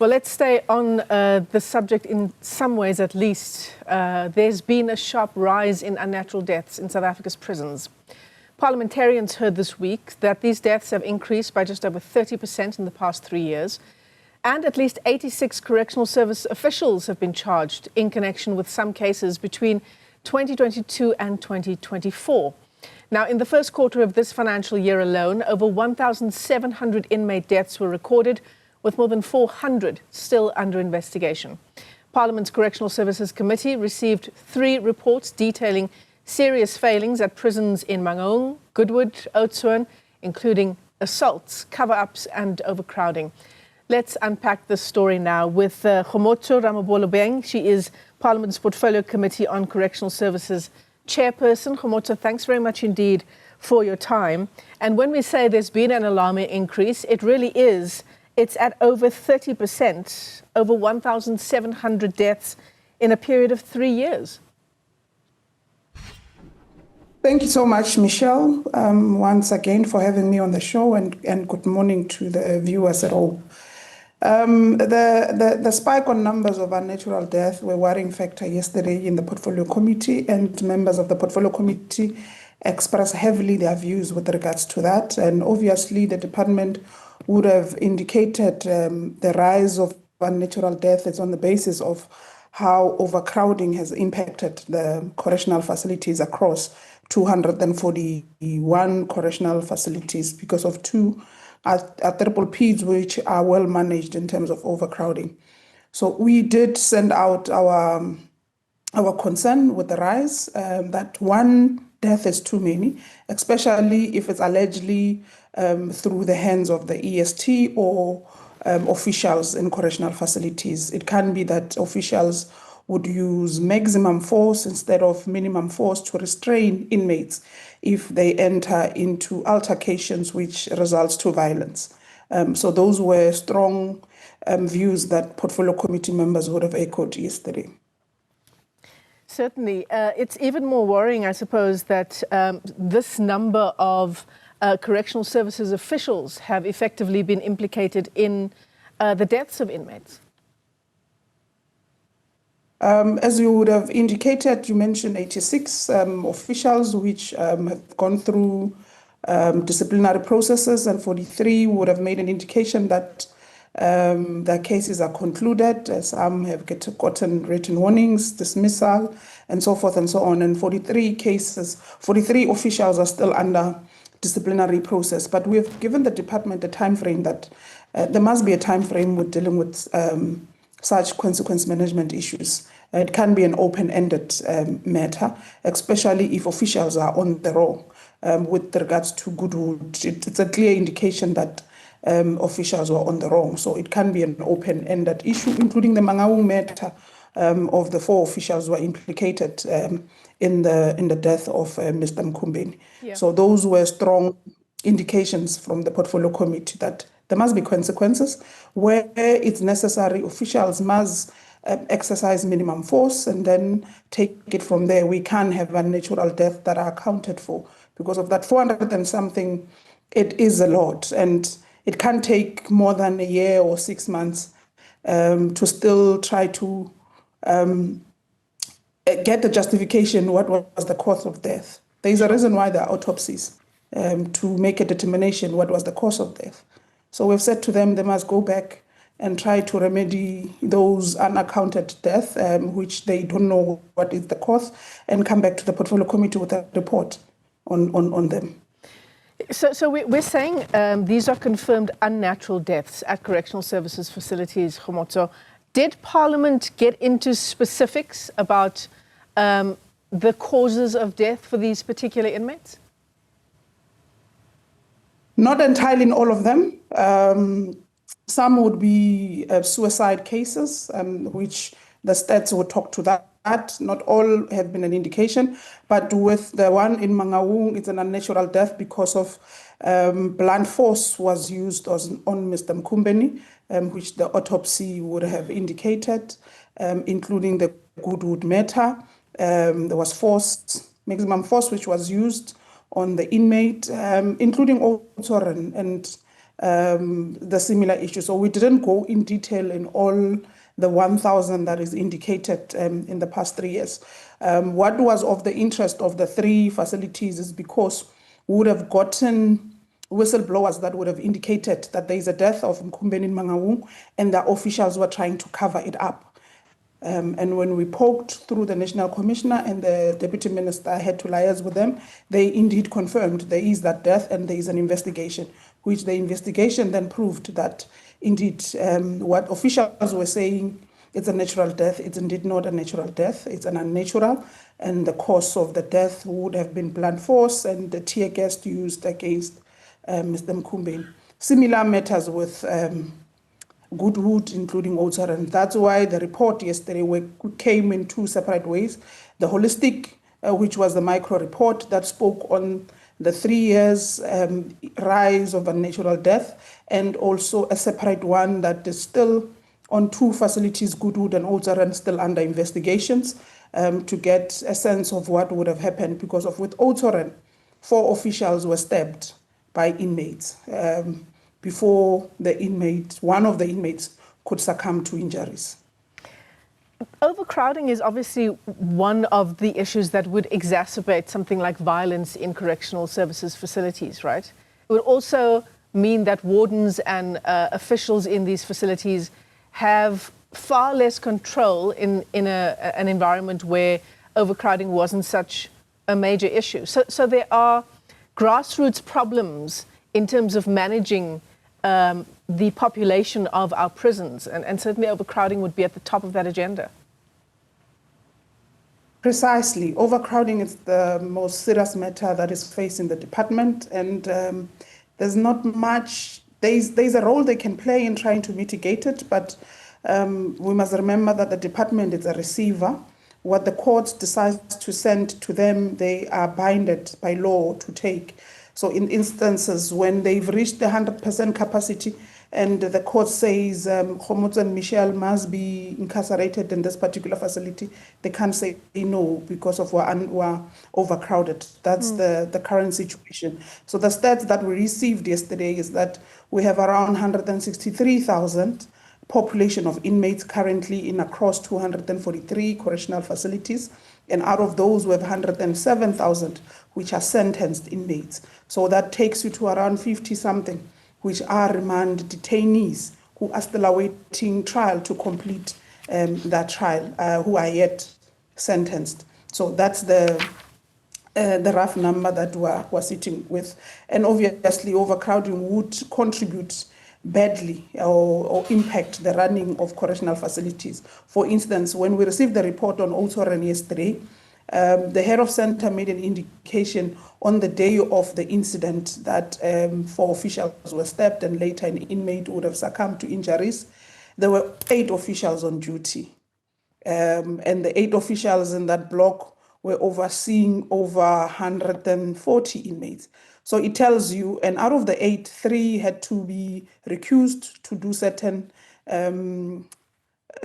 Well, let's stay on the subject in some ways at least. There's been a sharp rise in unnatural deaths in South Africa's prisons. Parliamentarians heard this week that these deaths have increased by just over 30% in the past 3 years. And at least 86 Correctional Service officials have been charged in connection with some cases between 2022 and 2024. Now, in the first quarter of this financial year alone, over 1,700 inmate deaths were recorded, with more than 400 still under investigation. Parliament's Correctional Services Committee received 3 reports detailing serious failings at prisons in Mangaung, Goodwood, Oudtshoorn, including assaults, cover-ups and overcrowding. Let's unpack this story now with Kgomotso Ramolobeng. She is Parliament's Portfolio Committee on Correctional Services chairperson. Kgomotso, thanks very much indeed for your time. And when we say there's been an alarming increase, it really is. It's at over 30%, over 1,700 deaths in a period of 3 years. Thank you so much, Michelle, once again for having me on the show, and good morning to the viewers at all. The spike on numbers of unnatural death were a worrying factor yesterday in the Portfolio Committee, and members of the Portfolio Committee expressed heavily their views with regards to that. And obviously, the department would have indicated the rise of unnatural death is on the basis of how overcrowding has impacted the correctional facilities across 241 correctional facilities because of 2 triple Ps which are well managed in terms of overcrowding. So we did send out our concern with the rise, that one death is too many, especially if it's allegedly through the hands of the EST or officials in correctional facilities. It can be that officials would use maximum force instead of minimum force to restrain inmates if they enter into altercations which results to violence. So those were strong views that Portfolio Committee members would have echoed yesterday. Certainly. It's even more worrying, I suppose, that this number of Correctional Services officials have effectively been implicated in the deaths of inmates. As you would have indicated, you mentioned 86 officials which have gone through disciplinary processes, and 43 would have made an indication that their cases are concluded. Some have gotten written warnings, dismissal, and so forth and so on. And 43 officials are still under disciplinary process. But we've given the department a time frame that there must be a time frame with dealing with such consequence management issues. It can be an open-ended matter, especially if officials are on the roll. With regards to Goodwood, it's a clear indication that officials were on the roll. So it can be an open-ended issue, including the Mangaung matter of the 4 officials who were implicated in the death of Mr. Mkhumbeni. Yeah. So those were strong indications from the Portfolio Committee that there must be consequences. Where it's necessary, officials must exercise minimum force and then take it from there. We can have unnatural death that are accounted for. Because of that 400 and something, it is a lot. And it can take more than a year or 6 months to still try to get the justification what was the cause of death. There is a reason why there are autopsies, to make a determination what was the cause of death. So we've said to them they must go back and try to remedy those unaccounted deaths, which they don't know what is the cause, and come back to the Portfolio Committee with a report on them. So we're saying these are confirmed unnatural deaths at Correctional Services facilities, Kgomotso. Did Parliament get into specifics about the causes of death for these particular inmates? Not entirely in all of them. Some would be suicide cases, which the stats would talk to that. Not all have been an indication, but with the one in Mangaung, it's an unnatural death because of blunt force was used on Mr. Mkhumbeni, which the autopsy would have indicated, including the Goodwood matter. There was maximum force, which was used on the inmate, including Oudtshoorn. And the similar issues. So we didn't go in detail in all the 1,000 that is indicated in the past 3 years. What was of the interest of the 3 facilities is because we would have gotten whistleblowers that would have indicated that there is a death of Mkhumbeni in Mangaung and the officials were trying to cover it up. And when we poked through the National Commissioner and the Deputy Minister had to liaise with them, they indeed confirmed there is that death and there is an investigation, which the investigation then proved that indeed what officials were saying, it's a natural death. It's indeed not a natural death. It's an unnatural. And the cause of the death would have been blunt force and the tear gas used against Mr. Mkhumbeni. Similar matters with Goodwood, including Otsar, and that's why the report yesterday came in 2 separate ways. The holistic, which was the micro report that spoke on the 3 years rise of unnatural death, and also a separate one that is still on 2 facilities, Goodwood and Otsar, and still under investigations to get a sense of what would have happened, because of with Otsar, 4 officials were stabbed by inmates before one of the inmates could succumb to injuries. Overcrowding is obviously one of the issues that would exacerbate something like violence in correctional services facilities, right? It would also mean that wardens and officials in these facilities have far less control in an environment where overcrowding wasn't such a major issue. So there are grassroots problems in terms of managing the population of our prisons, and certainly overcrowding would be at the top of that agenda. Precisely. Overcrowding is the most serious matter that is facing the department, and there's not much, there's a role they can play in trying to mitigate it, but we must remember that the department is a receiver. What the courts decide to send to them, they are binded by law to take. So in instances when they've reached the 100% capacity and the court says Kgomotso and Michelle must be incarcerated in this particular facility, they can't say no because of we're overcrowded. That's the current situation. So the stats that we received yesterday is that we have around 163,000 population of inmates currently in across 243 correctional facilities. And out of those, we have 107,000 which are sentenced inmates. So that takes you to around 50-something, which are remand detainees who are still awaiting trial to complete that trial, who are yet sentenced. So that's the rough number that we're sitting with. And obviously, overcrowding would contribute badly or impact the running of correctional facilities. For instance, when we received the report on Otoran yesterday, the head of center made an indication on the day of the incident that 4 officials were stabbed and later an inmate would have succumbed to injuries. There were 8 officials on duty. And the 8 officials in that block were overseeing over 140 inmates. So it tells you, and out of the 8, 3 had to be recused to do certain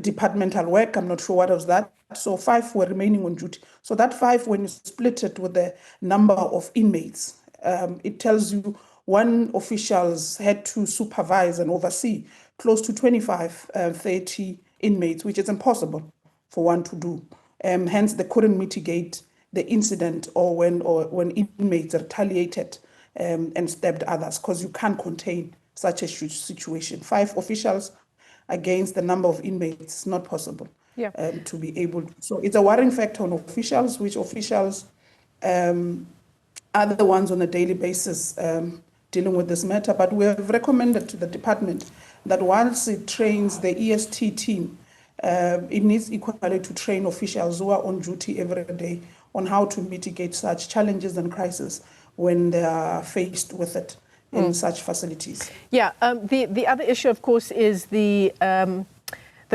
departmental work. I'm not sure what was that. So 5 were remaining on duty. So that 5, when you split it with the number of inmates, it tells you 1 officials had to supervise and oversee close to 25, 30 inmates, which is impossible for one to do. Hence, they couldn't mitigate the incident or when inmates retaliated and stabbed others, because you can't contain such a huge situation. 5 officials against the number of inmates, not possible to be able to. So it's a worrying factor on officials, which officials are the ones on a daily basis dealing with this matter. But we have recommended to the department that once it trains the EST team, it needs equally to train officials who are on duty every day on how to mitigate such challenges and crises when they are faced with it in such facilities. Yeah. The other issue, of course, is the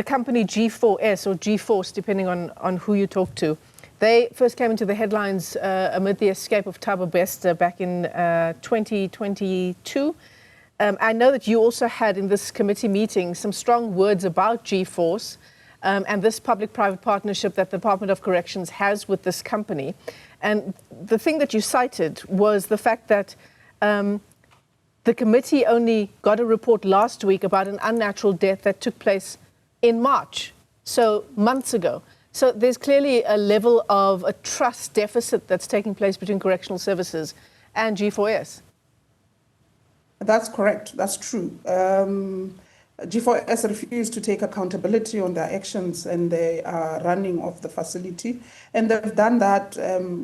company G4S or G-Force, depending on who you talk to. They first came into the headlines amid the escape of Thabo Bester back in 2022. I know that you also had in this committee meeting some strong words about G-Force and this public-private partnership that the Department of Corrections has with this company. And the thing that you cited was the fact that the committee only got a report last week about an unnatural death that took place in March, so months ago. So there's clearly a level of a trust deficit that's taking place between Correctional Services and G4S. That's correct. That's true. G4S refused to take accountability on their actions and they are running of the facility. And they've done that,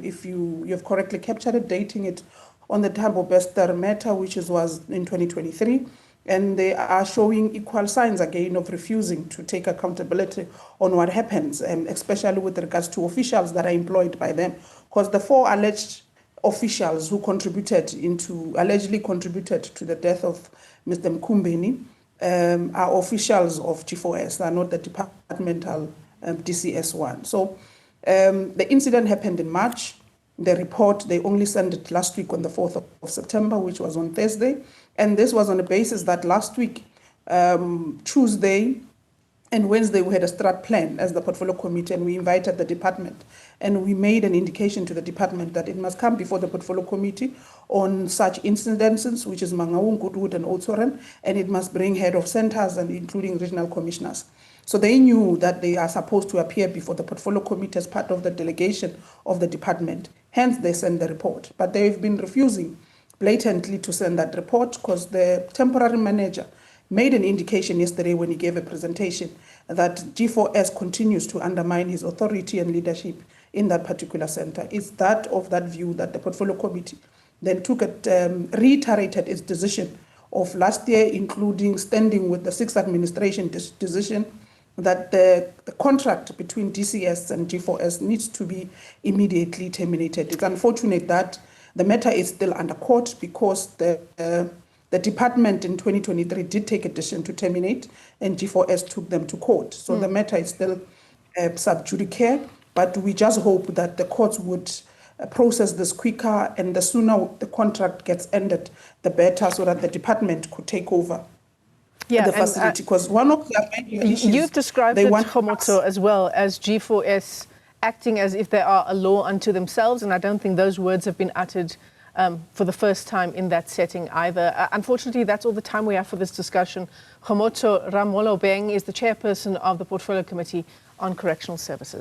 if you've correctly captured it, dating it on the Tambo Bester matter, which was in 2023. And they are showing equal signs again of refusing to take accountability on what happens, especially with regards to officials that are employed by them. Because the 4 alleged officials who allegedly contributed to the death of Mr. Mkumbeni are officials of G4S, they are not the departmental DCS one. So the incident happened in March. The report, they only sent it last week on the 4th of September, which was on Thursday. And this was on the basis that last week, Tuesday and Wednesday, we had a strat plan as the portfolio committee, and we invited the department. And we made an indication to the department that it must come before the portfolio committee on such incidences, which is Mangaung, Goodwood, and Oudtshoorn, and it must bring head of centers and including regional commissioners. So they knew that they are supposed to appear before the portfolio committee as part of the delegation of the department. Hence, they sent the report. But they've been refusing blatantly to send that report because the temporary manager made an indication yesterday when he gave a presentation that G4S continues to undermine his authority and leadership in that particular center. It's that view that the portfolio committee then reiterated its decision of last year, including standing with the 6th administration decision that the contract between DCS and G4S needs to be immediately terminated. It's unfortunate that the matter is still under court because the department in 2023 did take a decision to terminate and G4S took them to court. So the matter is still sub judice, but we just hope that the courts would process this quicker and the sooner the contract gets ended, the better, so that the department could take over the facility. Because one of the major issues... You've described it, Kgomotso, as well as G4S acting as if they are a law unto themselves, and I don't think those words have been uttered for the first time in that setting either. Unfortunately, that's all the time we have for this discussion. Kgomotso Ramolobeng is the chairperson of the Portfolio Committee on Correctional Services.